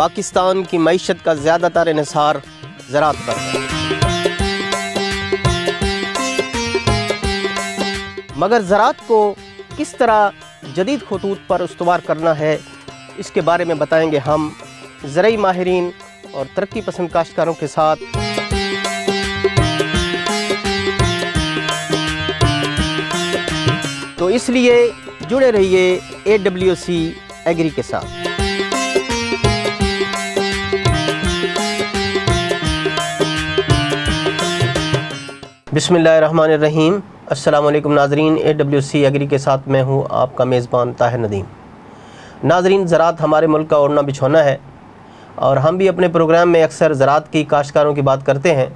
پاکستان کی معیشت کا زیادہ تر انحصار زراعت پر ہے، مگر زراعت کو کس طرح جدید خطوط پر استوار کرنا ہے، اس کے بارے میں بتائیں گے ہم زرعی ماہرین اور ترقی پسند کاشتکاروں کے ساتھ۔ تو اس لیے جڑے رہیے AWC ایگری کے ساتھ۔ بسم اللہ الرحمن الرحیم۔ السلام علیکم ناظرین، AWC ایگری کے ساتھ میں ہوں آپ کا میزبان طاہر ندیم۔ ناظرین، زراعت ہمارے ملک کا اوڑھنا بچھونا ہے، اور ہم بھی اپنے پروگرام میں اکثر زراعت کی کاشتکاروں کی بات کرتے ہیں،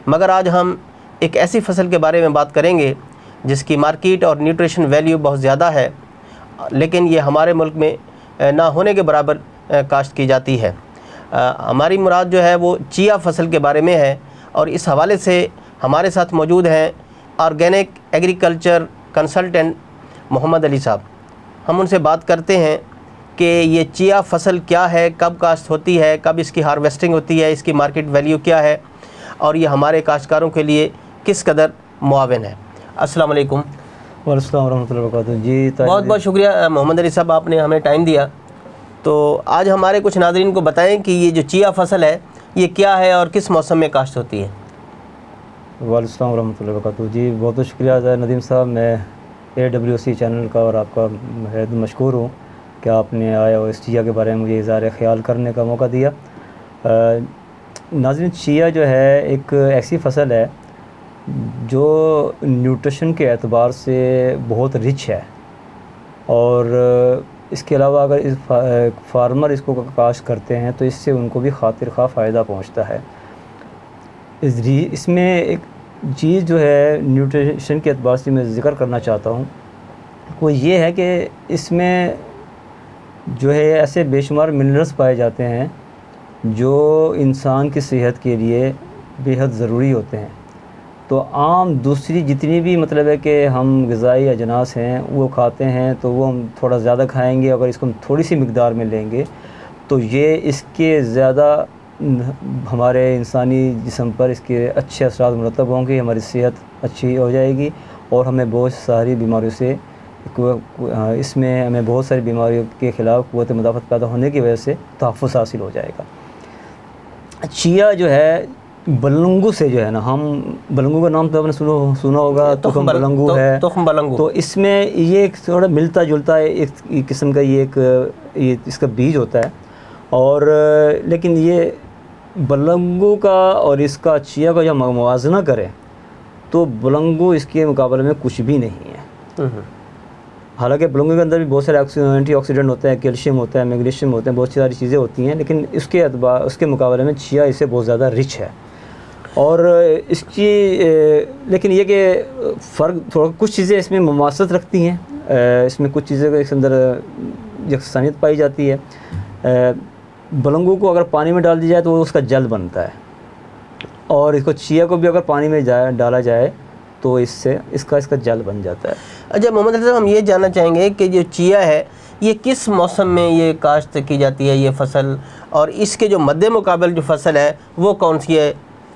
مگر آج ہم ایک ایسی فصل کے بارے میں بات کریں گے جس کی مارکیٹ اور نیوٹریشن ویلیو بہت زیادہ ہے، لیکن یہ ہمارے ملک میں نہ ہونے کے برابر کاشت کی جاتی ہے۔ ہماری مراد جو ہے وہ چیا فصل کے بارے میں ہے، اور اس حوالے سے ہمارے ساتھ موجود ہیں آرگینک ایگریکلچر کنسلٹنٹ محمد علی صاحب۔ ہم ان سے بات کرتے ہیں کہ یہ چیا فصل کیا ہے، کب کاشت ہوتی ہے، کب اس کی ہارویسٹنگ ہوتی ہے، اس کی مارکیٹ ویلیو کیا ہے، اور یہ ہمارے کاشتکاروں کے لیے کس قدر معاون ہے۔ السلام علیکم۔ وعلیکم السلام ورحمۃ اللہ وبرکاتہ۔ جی بہت بہت شکریہ محمد علی صاحب، آپ نے ہمیں ٹائم دیا۔ تو آج ہمارے کچھ ناظرین کو بتائیں کہ یہ جو چیا فصل ہے یہ کیا ہے اور کس موسم میں کاشت ہوتی ہے۔ وعلیکم السلام ورحمۃ اللہ وبرکاتہ۔ جی بہت بہت شکریہ ندیم صاحب، میں AWC چینل کا اور آپ کا بہت مشکور ہوں کہ آپ نے آیا اور اس چیا کے بارے میں مجھے اظہار خیال کرنے کا موقع دیا۔ ناظرین، چیا جو ہے ایک ایسی فصل ہے جو نیوٹریشن کے اعتبار سے بہت رچ ہے، اور اس کے علاوہ اگر فارمر اس کو کاشت کرتے ہیں تو اس سے ان کو بھی خاطر خواہ فائدہ پہنچتا ہے۔ اس میں ایک چیز جو ہے نیوٹریشن کے اعتبار سے میں ذکر کرنا چاہتا ہوں، وہ یہ ہے کہ اس میں جو ہے ایسے بے شمار منرلز پائے جاتے ہیں جو انسان کی صحت کے لیے بے حد ضروری ہوتے ہیں۔ تو عام دوسری جتنی بھی مطلب ہے کہ ہم غذائی اجناس ہیں وہ کھاتے ہیں تو وہ ہم تھوڑا زیادہ کھائیں گے، اگر اس کو ہم تھوڑی سی مقدار میں لیں گے تو یہ اس کے زیادہ ہمارے انسانی جسم پر اس کے اچھے اثرات مرتب ہوں گے، ہماری صحت اچھی ہو جائے گی، اور ہمیں بہت ساری بیماریوں سے اس میں ہمیں بہت ساری بیماریوں کے خلاف قوت مدافعت پیدا ہونے کی وجہ سے تحفظ حاصل ہو جائے گا۔ چیا جو ہے بلنگو سے جو ہے نا، ہم بلنگو کا نام تو آپ نے سنا ہوگا، تخم بلنگو ہے، تخم بلنگو۔ تو اس میں یہ ایک تھوڑا ملتا جلتا ہے ایک قسم کا یہ اس کا بیج ہوتا ہے، اور لیکن یہ بلنگو کا اور اس کا چیا کا جب موازنہ کریں تو بلنگو اس کے مقابلے میں کچھ بھی نہیں ہے۔ حالانکہ بلنگو کے اندر بھی بہت سارے اینٹی آکسیڈنٹ ہوتے ہیں، کیلشیم ہوتا ہے، میگنیشیم ہوتے ہیں، بہت ساری چیزیں ہوتی ہیں، لیکن اس کے مقابلے میں چیا اس سے بہت زیادہ رچ ہے۔ اور اس کی لیکن یہ کہ فرق تھوڑا کچھ چیزیں اس میں مماثلت رکھتی ہیں، اس میں کچھ چیزیں اس کے اندر یکسانیت پائی جاتی ہے۔ بلنگو کو اگر پانی میں ڈال دی جائے تو وہ اس کا جل بنتا ہے، اور اس کو چیا کو بھی اگر پانی میں ڈالا جائے تو اس کا جل بن جاتا ہے۔ اچھا محمد علی صاحب، ہم یہ جاننا چاہیں گے کہ جو چیا ہے یہ کس موسم میں یہ کاشت کی جاتی ہے یہ فصل، اور اس کے جو مد مقابل جو فصل ہے وہ کون سی ہے،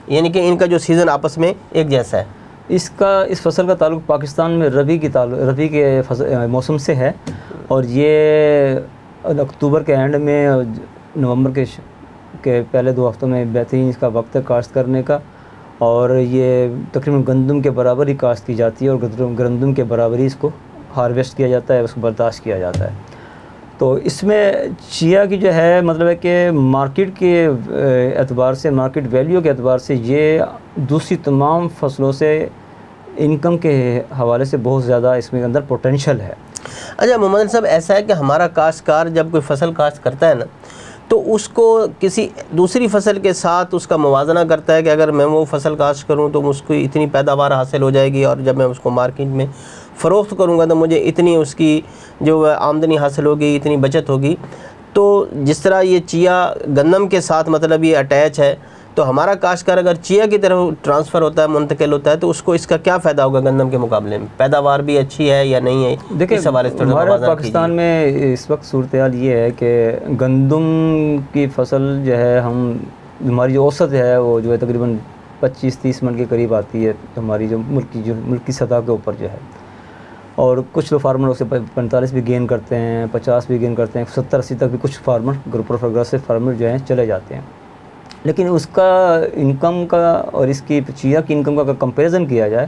یعنی کہ ان کا جو سیزن آپس میں ایک جیسا ہے؟ اس فصل کا تعلق پاکستان میں ربیع کے موسم سے ہے، اور یہ اکتوبر کے اینڈ میں نومبر کے پہلے 2 ہفتوں میں بہترین اس کا وقت ہے کاشت کرنے کا، اور یہ تقریباً گندم کے برابر ہی کاشت کی جاتی ہے، اور گندم کے برابر ہی اس کو ہارویسٹ کیا جاتا ہے، اس کو برداشت کیا جاتا ہے۔ تو اس میں چیا کی جو ہے مطلب ہے کہ مارکیٹ کے اعتبار سے، مارکیٹ ویلیو کے اعتبار سے یہ دوسری تمام فصلوں سے انکم کے حوالے سے بہت زیادہ اس میں اندر پوٹینشل ہے۔ اچھا محمد علی صاحب، ایسا ہے کہ ہمارا کاشتکار جب کوئی فصل کاشت کرتا ہے نا تو اس کو کسی دوسری فصل کے ساتھ اس کا موازنہ کرتا ہے کہ اگر میں وہ فصل کاشت کروں تو مجھ کو اتنی پیداوار حاصل ہو جائے گی، اور جب میں اس کو مارکیٹ میں فروخت کروں گا تو مجھے اتنی اس کی جو آمدنی حاصل ہوگی، اتنی بچت ہوگی۔ تو جس طرح یہ چیا گندم کے ساتھ مطلب یہ اٹیچ ہے، تو ہمارا کاشتکار اگر چیا کی طرف ٹرانسفر ہوتا ہے، منتقل ہوتا ہے، تو اس کو اس کا کیا فائدہ ہوگا گندم کے مقابلے میں؟ پیداوار بھی اچھی ہے یا نہیں ہے؟ دیکھیں اس حوالے سے ہمارے پاکستان میں اس وقت صورتحال یہ ہے کہ گندم کی فصل جو ہے ہماری جو اوسط ہے وہ جو ہے تقریباً 25-30 من کے قریب آتی ہے، ہماری جو ملکی سطح کے اوپر جو ہے، اور کچھ لوگ فارمر اس سے 45 بھی گین کرتے ہیں، 50 بھی گین کرتے ہیں، 70-80 تک بھی کچھ farmer group of progressive farmer جو ہیں چلے جاتے ہیں. لیکن اس کا انکم کا اور اس کی چیا کی انکم کا اگر کمپیریزن کیا جائے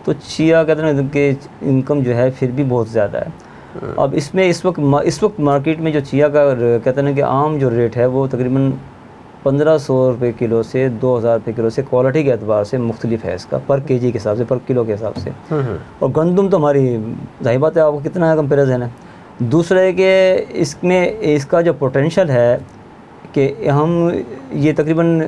تو چیا کہتے ہیں کہ انکم جو ہے پھر بھی بہت زیادہ ہے. اب اس میں اس وقت مارکیٹ میں جو چیا کا کہتے ہیں کہ عام جو ریٹ ہے وہ تقریباً 1500 روپے کلو سے 2000 روپے کلو سے کوالٹی کے اعتبار سے مختلف ہے اس کا، پر کے جی کے حساب سے، پر کلو کے حساب سے. اور گندم تو ہماری ظاہر بات ہے آپ کو کتنا ہے کمپیریزن ہے. دوسرا ہے کہ اس میں اس کا جو پوٹینشیل ہے کہ ہم یہ تقریباً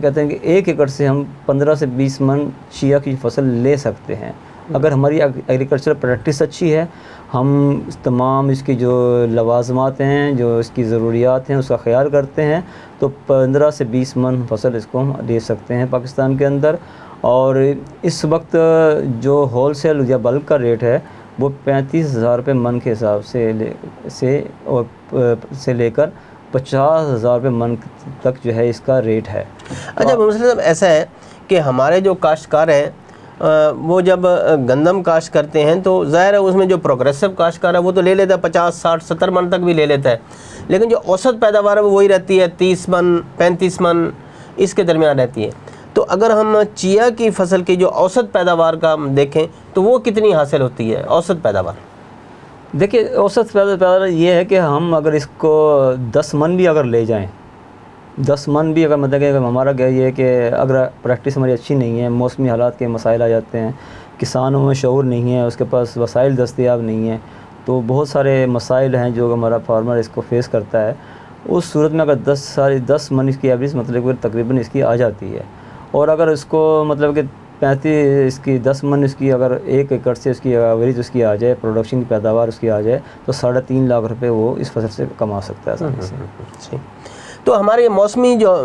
کہتے ہیں کہ 1 ایکڑ سے ہم 15 سے 20 من چیا کی فصل لے سکتے ہیں اگر ہماری ایگریکلچر پریکٹس اچھی ہے. ہم تمام اس کی جو لوازمات ہیں، جو اس کی ضروریات ہیں، اس کا خیال کرتے ہیں، تو 15 سے 20 من فصل اس کو ہم لے سکتے ہیں پاکستان کے اندر. اور اس وقت جو ہول سیل یا بلک کا ریٹ ہے وہ 35,000 روپے من کے حساب سے لے کر 50,000 روپے من تک جو ہے اس کا ریٹ ہے. اچھا محمد صاحب، ایسا ہے کہ ہمارے جو کاشتکار ہیں وہ جب گندم کاشت کرتے ہیں تو ظاہر ہے اس میں جو پروگریسو کاشتکار ہے وہ تو لے لیتا ہے 50, 60, 70 من تک بھی لے لیتا ہے، لیکن جو اوسط پیداوار ہے وہ وہی رہتی ہے 30 من 35 من اس کے درمیان رہتی ہے. تو اگر ہم چیا کی فصل کی جو اوسط پیداوار کا ہم دیکھیں تو وہ کتنی حاصل ہوتی ہے اوسط پیداوار؟ دیکھیے اوسط پیداوار یہ ہے کہ ہم اگر اس کو 10 من بھی اگر لے جائیں، 10 من بھی اگر مطلب کہ ہمارا کیا یہ ہے کہ اگر پریکٹس ہماری اچھی نہیں ہے، موسمی حالات کے مسائل آ جاتے ہیں، کسانوں میں شعور نہیں ہے، اس کے پاس وسائل دستیاب نہیں ہیں، تو بہت سارے مسائل ہیں جو ہمارا فارمر اس کو فیس کرتا ہے. اس صورت میں اگر 10 من اس کی ایوریج مطلب کہ تقریباً اس کی آ جاتی ہے. اور اگر اس کو مطلب کہ 10 من اس کی اگر 1 ایکڑ سے اس کی ایوریج اس کی آ جائے، پروڈکشن کی پیداوار اس کی آ جائے، تو 3.5 لاکھ روپے وہ اس فصل سے کما سکتا ہے آسانی سے. تو ہمارے موسمی جو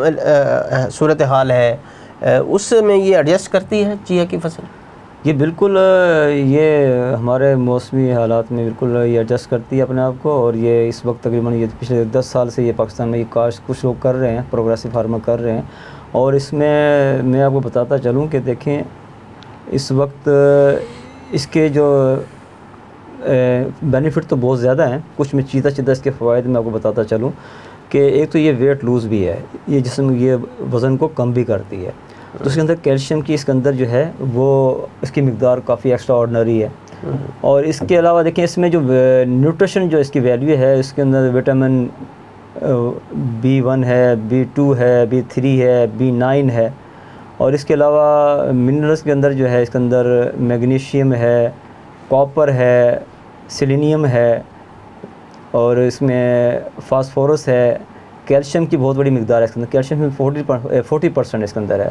صورتحال ہے اس میں یہ ایڈجسٹ کرتی ہے چیا کی فصل؟ یہ بالکل یہ ہمارے موسمی حالات میں بالکل یہ ایڈجسٹ کرتی ہے اپنے آپ کو. اور یہ اس وقت تقریباً یہ پچھلے 10 سال سے یہ پاکستان میں یہ کاشت کچھ لوگ کر رہے ہیں، پروگریسو فارمر کر رہے ہیں. اور اس میں میں آپ کو بتاتا چلوں کہ دیکھیں اس وقت اس کے جو بینیفٹ تو بہت زیادہ ہیں. کچھ میں چیتا اس کے فوائد میں آپ کو بتاتا چلوں کہ ایک تو یہ ویٹ لوز بھی ہے، یہ جسم یہ وزن کو کم بھی کرتی ہے. تو اس کے اندر کیلشیم کی اس کے اندر جو ہے وہ اس کی مقدار کافی ایکسٹرا آرڈنری ہے. اور اس کے علاوہ دیکھیں اس میں جو نیوٹریشن جو اس کی ویلیو ہے، اس کے اندر وٹامن B1 ہے، B2 ہے، B3 ہے، B9 ہے. اور اس کے علاوہ منرلس کے اندر جو ہے اس کے اندر میگنیشیم ہے، کاپر ہے، سیلینیم ہے، اور اس میں فاسفورس ہے. کیلشیم کی بہت بڑی مقدار ہے اس کے اندر، کیلشیم 40% اس کے اندر ہے.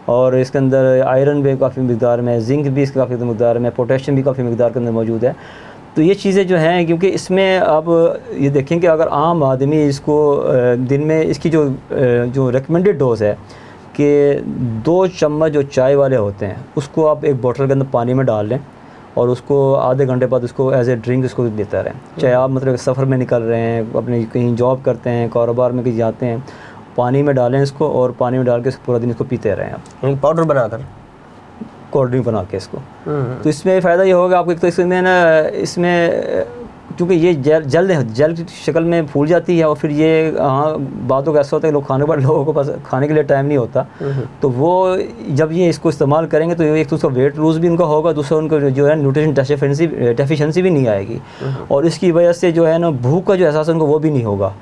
اور اس کے اندر آئرن بھی کافی مقدار میں، زنک بھی اس کی کافی مقدار میں، پوٹیشیم بھی کافی مقدار کے اندر موجود ہے. تو یہ چیزیں جو ہیں کیونکہ اس میں آپ یہ دیکھیں کہ اگر عام آدمی اس کو دن میں اس کی جو ریکمنڈڈ ڈوز ہے کہ 2 چمچ جو چائے والے ہوتے ہیں اس کو آپ ایک بوٹل کے اندر پانی میں ڈال لیں اور اس کو آدھے گھنٹے بعد اس کو ایز اے ڈرنک اس کو دیتا رہیں. چاہے آپ مطلب سفر میں نکل رہے ہیں، اپنے کہیں جاب کرتے ہیں، کاروبار میں کہیں جاتے ہیں، پانی میں ڈالیں اس کو اور پانی میں ڈال کے پورا دن اس کو پیتے رہیں آپ، یعنی پاؤڈر بنا کر، کولڈ ڈرنک بنا کے اس کو. تو اس میں فائدہ یہ ہوگا آپ کو، ایک تو اس میں نا اس میں کیونکہ یہ جل کی شکل میں پھول جاتی ہے، اور پھر یہ باتوں کا ایسا ہوتا ہے کہ لوگ لوگوں کو پاس کھانے کے لیے ٹائم نہیں ہوتا. تو وہ جب یہ اس کو استعمال کریں گے تو ایک تو اس کا ویٹ لوز بھی ان کا ہوگا، دوسرا ان کو جو ہے نیوٹریشن ڈیفیشنسی بھی نہیں آئے گی. اور اس کی وجہ سے جو ہے نا بھوک کا جو احساس ان کو وہ بھی نہیں ہوگا،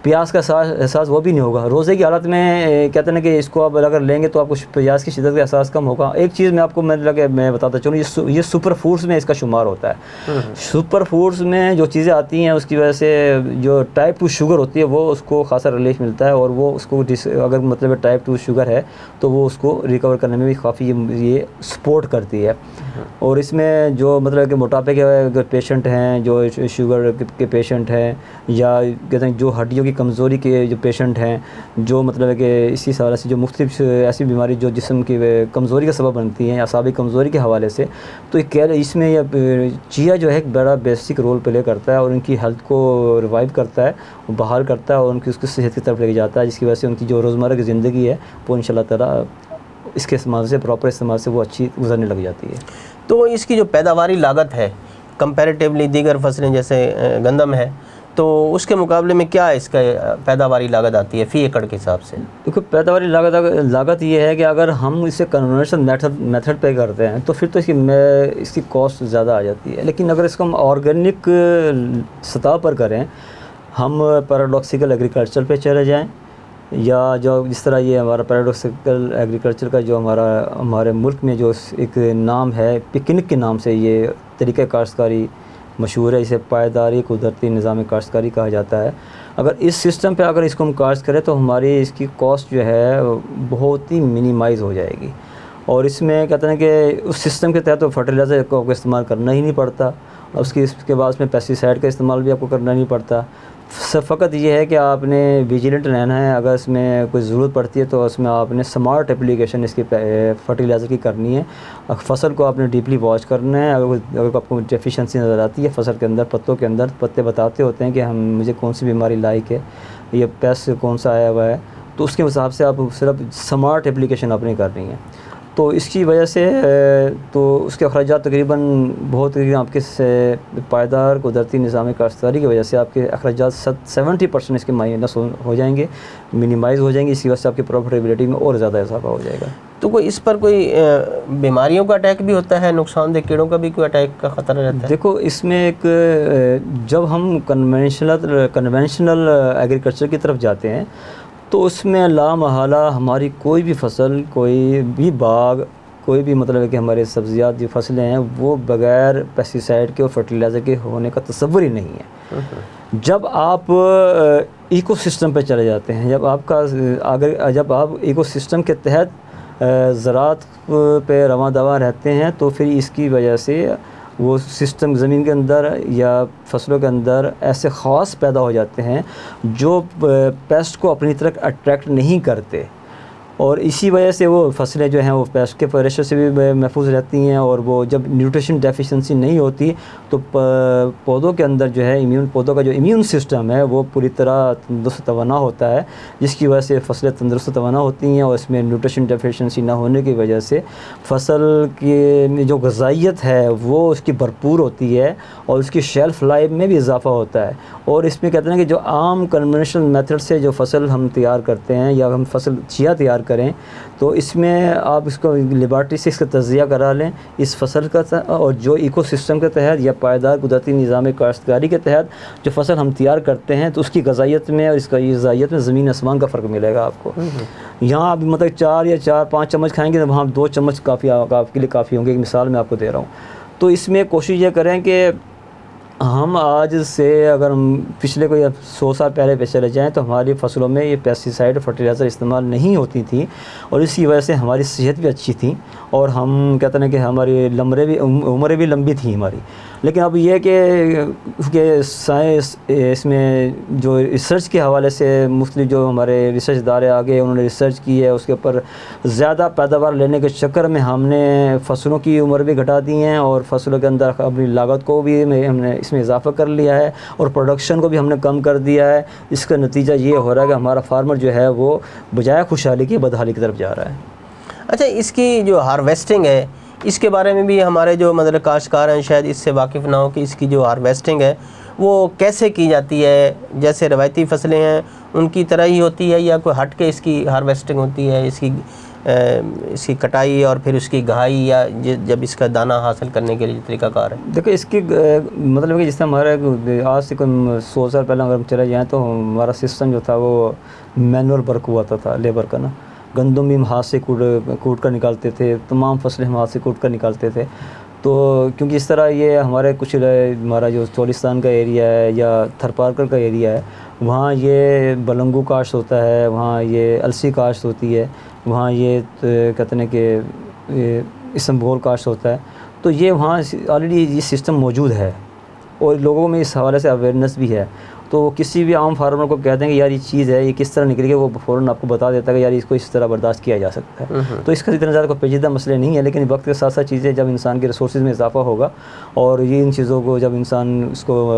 پیاس کا احساس وہ بھی نہیں ہوگا. روزے کی حالت میں کہتے ہیں کہ اس کو آپ اگر لیں گے تو آپ کو پیاس کی شدت کا احساس کم ہوگا. ایک چیز میں آپ کو میں بتاتا چلوں، یہ سپر فوڈز میں اس کا شمار ہوتا ہے. سپر فوڈز میں جو چیزیں آتی ہیں اس کی وجہ سے جو ٹائپ 2 شوگر ہوتی ہے وہ اس کو خاصا ریلیف ملتا ہے، اور وہ اس کو اگر مطلب ٹائپ 2 شوگر ہے تو وہ اس کو ریکور کرنے میں بھی کافی یہ سپورٹ کرتی ہے. اور اس میں جو مطلب کہ موٹاپے کے اگر پیشنٹ ہیں، جو شوگر کے پیشنٹ ہیں، یا کہتے ہیں جو ہڈیوں کی کمزوری کے جو پیشنٹ ہیں، جو مطلب کہ اسی حوالے سے جو مختلف ایسی بیماری جو جسم کی کمزوری کا سبب بنتی ہیں، اعصابی کمزوری کے حوالے سے، تو اس میں یہ چیا جو ہے ایک بڑا بیسک رول پلے کرتا ہے اور ان کی ہیلتھ کو ریوائیو کرتا ہے، بحال کرتا ہے اور ان کی اس کی صحت کی طرف لے کے جاتا ہے، جس کی وجہ سے ان کی جو روزمرہ کی زندگی ہے وہ ان شاء اللہ تعالیٰ اس کے استعمال سے، پراپر استعمال سے وہ اچھی گزرنے لگ جاتی ہے۔ تو اس کی جو پیداواری لاگت ہے کمپیریٹیولی دیگر فصلیں جیسے گندم ہے، تو اس کے مقابلے میں کیا اس کا پیداواری لاگت آتی ہے فی ایکڑ کے حساب سے؟ دیکھو پیداواری لاگت یہ ہے کہ اگر ہم اسے کنونشنل میتھڈ پہ کرتے ہیں تو پھر تو اس کی کاسٹ زیادہ آ جاتی ہے، لیکن اگر اس کو ہم آرگینک سطح پر کریں، ہم پیراڈاکسیکل ایگریکلچر پہ چلے جائیں، یا جو جس طرح یہ ہمارا پیراڈاکسیکل ایگریکلچر کا جو ہمارے ملک میں جو ایک نام ہے، پکنک کے نام سے یہ طریقہ کاشتکاری مشہور ہے، اسے پائیداری قدرتی نظام کاشتکاری کہا جاتا ہے۔ اگر اس سسٹم پہ اگر اس کو ہم کاشت کریں تو ہماری اس کی کاسٹ جو ہے بہت ہی منیمائز ہو جائے گی، اور اس میں کہتے ہیں کہ اس سسٹم کے تحت تو فرٹیلائزر کو استعمال کرنا ہی نہیں پڑتا، اس کے بعد اس میں پیسٹیسائڈ کا استعمال بھی آپ کو کرنا نہیں پڑتا، فقط یہ ہے کہ آپ نے ویجیلنٹ رہنا ہے، اگر اس میں کوئی ضرورت پڑتی ہے تو اس میں آپ نے سمارٹ اپلیکیشن اس کی فرٹیلائزر کی کرنی ہے، فصل کو آپ نے ڈیپلی واچ کرنا ہے، اگر آپ کو ڈیفیشنسی نظر آتی ہے فصل کے اندر، پتوں کے اندر، پتے بتاتے ہوتے ہیں کہ مجھے کون سی بیماری لاحق ہے، یہ پیسٹ کون سا آیا ہوا ہے، تو اس کے حساب سے آپ صرف سمارٹ اپلیکیشن آپ نے کرنی ہے۔ تو اس کی وجہ سے تو اس کے اخراجات تقریباً بہت آپ کے پائیدار قدرتی نظام کاشتکاری کی وجہ سے آپ کے اخراجات 70% اس کے مائنس ہو جائیں گے، منیمائز ہو جائیں گے، اس کی وجہ سے آپ کی پروفیٹیبلٹی میں اور زیادہ اضافہ ہو جائے گا۔ تو کوئی اس پر کوئی بیماریوں کا اٹیک بھی ہوتا ہے، نقصان دہ کیڑوں کا بھی کوئی اٹیک کا خطرہ رہتا ہے؟ دیکھو اس میں ایک جب ہم کنونشنل ایگریکلچر کی طرف جاتے ہیں تو اس میں لا محالہ ہماری کوئی بھی فصل، کوئی بھی باغ، کوئی بھی مطلب ہے کہ ہمارے سبزیات جو فصلیں ہیں وہ بغیر پیسٹیسائڈ کے اور فرٹیلائزر کے ہونے کا تصور ہی نہیں ہے۔ جب آپ ایکو سسٹم پہ چلے جاتے ہیں، جب آپ ایکو سسٹم کے تحت زراعت پہ رواں دواں رہتے ہیں تو پھر اس کی وجہ سے وہ سسٹم زمین کے اندر یا فصلوں کے اندر ایسے خاص پیدا ہو جاتے ہیں جو پیسٹ کو اپنی طرف اٹریکٹ نہیں کرتے، اور اسی وجہ سے وہ فصلیں جو ہیں وہ پیسٹ کے پریشر سے بھی محفوظ رہتی ہیں، اور وہ جب نیوٹریشن ڈیفیشنسی نہیں ہوتی تو پودوں کے اندر جو ہے پودوں کا جو امیون سسٹم ہے وہ پوری طرح تندرست توانا ہوتا ہے، جس کی وجہ سے فصلیں تندرست توانا ہوتی ہیں، اور اس میں نیوٹریشن ڈیفیشنسی نہ ہونے کی وجہ سے فصل کی جو غذائیت ہے وہ اس کی بھرپور ہوتی ہے، اور اس کی شیلف لائف میں بھی اضافہ ہوتا ہے۔ اور اس میں کہتے ہیں کہ جو عام کنونشنل میتھڈ سے جو فصل ہم تیار کرتے ہیں یا ہم فصل چیا تیار کریں تو اس میں آپ اس کو لیبارٹری سے اس کا تجزیہ کرا لیں اس فصل کا، اور جو ایکو سسٹم کے تحت یا پائیدار قدرتی نظام کاشتکاری کے تحت جو فصل ہم تیار کرتے ہیں تو اس کی غذائیت میں اور اس کا غذائیت میں زمین آسمان کا فرق ملے گا آپ کو۔ یہاں آپ مطلب 4 5 چمچ کھائیں گے تو وہاں 2 چمچ کافی آپ کے لیے کافی ہوں گے، ایک مثال میں آپ کو دے رہا ہوں۔ تو اس میں کوشش یہ کریں کہ ہم آج سے اگر ہم پچھلے کوئی 100 سال پہلے چلے جائیں تو ہماری فصلوں میں یہ پیسٹیسائڈ فرٹیلائزر استعمال نہیں ہوتی تھیں، اور اس کی وجہ سے ہماری صحت بھی اچھی تھی، اور ہم کہتے ہیں کہ ہماری عمریں بھی لمبی تھیں ہماری۔ لیکن اب یہ کہ سائنس اس میں جو ریسرچ کے حوالے سے مختلف جو ہمارے ریسرچ ادارے آگے انہوں نے ریسرچ کی ہے، اس کے اوپر زیادہ پیداوار لینے کے چکر میں ہم نے فصلوں کی عمر بھی گھٹا دی ہیں، اور فصلوں کے اندر اپنی لاگت کو بھی ہم نے اس میں اضافہ کر لیا ہے، اور پروڈکشن کو بھی ہم نے کم کر دیا ہے۔ اس کا نتیجہ یہ ہو رہا ہے کہ ہمارا فارمر جو ہے وہ بجائے خوشحالی کی بدحالی کی طرف جا رہا ہے۔ اچھا، اس کی جو ہارویسٹنگ ہے اس کے بارے میں بھی ہمارے جو مطلب کاشتکار ہیں شاید اس سے واقف نہ ہو کہ اس کی جو ہارویسٹنگ ہے وہ کیسے کی جاتی ہے، جیسے روایتی فصلیں ہیں ان کی طرح ہی ہوتی ہے یا کوئی ہٹ کے اس کی ہارویسٹنگ ہوتی ہے، اس کی کٹائی اور پھر اس کی گہائی، یا جب اس کا دانہ حاصل کرنے کے لیے طریقہ کار ہے؟ دیکھو اس کی مطلب کہ جس طرح ہمارا آج سے کوئی 100 سال پہلے اگر ہم چلے جائیں تو ہمارا سسٹم جو تھا وہ مینول ورک ہوا تھا لیبر کا نا، گندم بھی ہم ہاتھ سے کوٹ کر نکالتے تھے، تمام فصلیں ہم ہاتھ سے کوٹ کر نکالتے تھے۔ تو کیونکہ اس طرح یہ ہمارے کچھ ہمارا جو چولستان کا ایریا ہے یا تھرپارکر کا ایریا ہے وہاں یہ بلنگو کاشت ہوتا ہے، وہاں یہ السی کاشت ہوتی ہے، وہاں یہ کہتے ہیں کہ اسمبھول کاشت ہوتا ہے، تو یہ وہاں آلریڈی یہ سسٹم موجود ہے اور لوگوں میں اس حوالے سے اویئرنیس بھی ہے. تو کسی بھی عام فارمر کو کہتے ہیں کہ یار یہ چیز ہے، یہ کس طرح نکلے گی، وہ فوراً آپ کو بتا دیتا ہے کہ یار اس کو اس طرح برداشت کیا جا سکتا ہے. تو اس کا اتنا زیادہ کوئی پیچیدہ مسئلے نہیں ہے، لیکن وقت کے ساتھ ساتھ چیزیں جب انسان کے ریسورسز میں اضافہ ہوگا اور یہ ان چیزوں کو جب انسان اس کو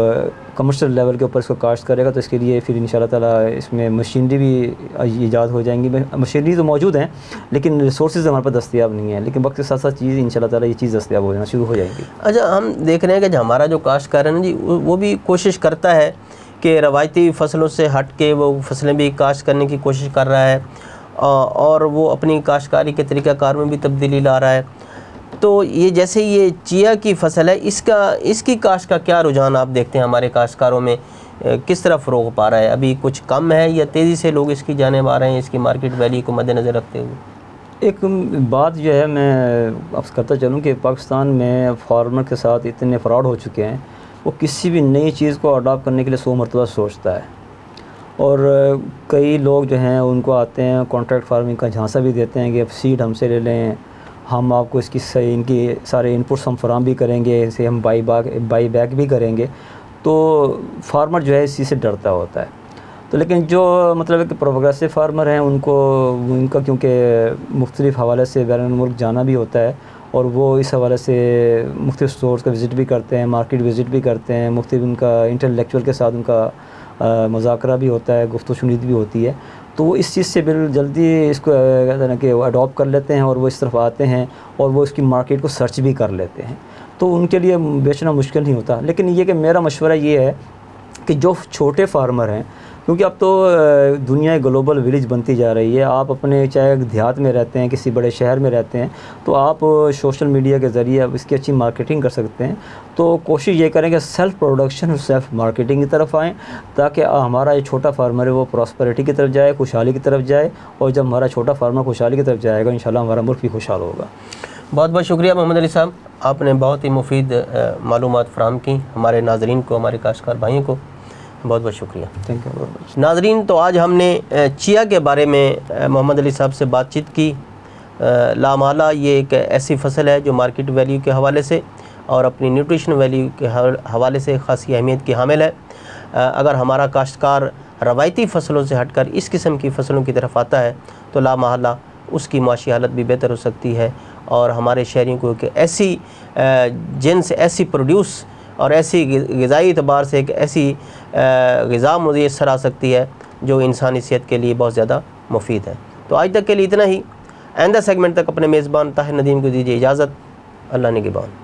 کمرشل لیول کے اوپر اس کو کاشت کرے گا تو اس کے لیے پھر انشاءاللہ تعالیٰ اس میں مشینری بھی ایجاد ہو جائیں گی. مشینری تو موجود ہیں لیکن ریسورسز ہمارے پاس دستیاب نہیں ہیں، لیکن وقت کے ساتھ ساتھ چیز انشاءاللہ تعالیٰ یہ چیز دستیاب ہو جانا شروع ہو جائیں گی. اچھا، ہم دیکھ رہے ہیں کہ جو ہمارا جو کاشتکار ہے نا جی، وہ بھی کوشش کرتا ہے کہ روایتی فصلوں سے ہٹ کے وہ فصلیں بھی کاشت کرنے کی کوشش کر رہا ہے اور وہ اپنی کاشتکاری کے طریقہ کار میں بھی تبدیلی لا رہا ہے. تو یہ جیسے یہ چیا کی فصل ہے، اس کی کاشت کا کیا رجحان آپ دیکھتے ہیں ہمارے کاشتکاروں میں، کس طرح فروغ پا رہا ہے؟ ابھی کچھ کم ہے یا تیزی سے لوگ اس کی جانب آ رہے ہیں اس کی مارکیٹ ویلیو کو مد نظر رکھتے ہوئے؟ ایک بات جو ہے میں اب کرتا چلوں کہ پاکستان میں فارمر کے ساتھ اتنے فراڈ ہو چکے ہیں، وہ کسی بھی نئی چیز کو اڈاپٹ کرنے کے لیے 100 مرتبہ سوچتا ہے. اور کئی لوگ جو ہیں ان کو آتے ہیں کانٹریکٹ فارمنگ کا جھانسا بھی دیتے ہیں کہ اب سیڈ ہم سے لے لیں، ہم آپ کو اس کی صحیح ان کی سارے انپٹس ہم فراہم بھی کریں گے، اسے ہم بائی بیک بھی کریں گے. تو فارمر جو ہے اس چیز سے ڈرتا ہوتا ہے. تو لیکن جو مطلب ہے کہ پروگریسو فارمر ہیں ان کا کیونکہ مختلف حوالے سے بیرون ملک جانا بھی ہوتا ہے اور وہ اس حوالے سے مختلف سٹورز کا وزٹ بھی کرتے ہیں، مارکیٹ وزٹ بھی کرتے ہیں، مختلف ان کا انٹلیکچوئل کے ساتھ ان کا مذاکرہ بھی ہوتا ہے، گفت و شنید بھی ہوتی ہے. تو وہ اس چیز سے جلدی اس کو کہتے ہیں کہ وہ اڈاپٹ کر لیتے ہیں اور وہ اس طرف آتے ہیں اور وہ اس کی مارکیٹ کو سرچ بھی کر لیتے ہیں. تو ان کے لیے بیچنا مشکل نہیں ہوتا. لیکن یہ کہ میرا مشورہ یہ ہے کہ جو چھوٹے فارمر ہیں، کیونکہ اب تو دنیا گلوبل ولیج بنتی جا رہی ہے، آپ اپنے چاہے دیہات میں رہتے ہیں، کسی بڑے شہر میں رہتے ہیں، تو آپ سوشل میڈیا کے ذریعے اب اس کی اچھی مارکیٹنگ کر سکتے ہیں. تو کوشش یہ کریں کہ سیلف پروڈکشن اور سیلف مارکیٹنگ کی طرف آئیں تاکہ ہمارا یہ چھوٹا فارمر ہے وہ پراسپیرٹی کی طرف جائے، خوشحالی کی طرف جائے. اور جب ہمارا چھوٹا فارمر خوشحالی کی طرف جائے گا انشاءاللہ ہمارا ملک بھی خوشحال ہوگا. بہت بہت شکریہ محمد علی صاحب، آپ نے بہت ہی مفید معلومات فراہم کی ہمارے ناظرین کو، ہمارے کاشتکار بھائیوں کو. بہت بہت شکریہ. Thank you very much. ناظرین، تو آج ہم نے چیا کے بارے میں محمد علی صاحب سے بات چیت کی. لامحالہ یہ ایک ایسی فصل ہے جو مارکیٹ ویلیو کے حوالے سے اور اپنی نیوٹریشن ویلیو کے حوالے سے خاصی اہمیت کی حامل ہے. اگر ہمارا کاشتکار روایتی فصلوں سے ہٹ کر اس قسم کی فصلوں کی طرف آتا ہے تو لامحالہ اس کی معاشی حالت بھی بہتر ہو سکتی ہے اور ہمارے شہریوں کو ایک ایسی جنس، ایسی پروڈیوس اور ایسی غذائی اعتبار سے ایک ایسی غذا میسر آ سکتی ہے جو انسانی صحت کے لیے بہت زیادہ مفید ہے. تو آج تک کے لیے اتنا ہی. آئندہ سیگمنٹ تک اپنے میزبان طاہر ندیم کو دیجیے اجازت. اللہ نگہبان.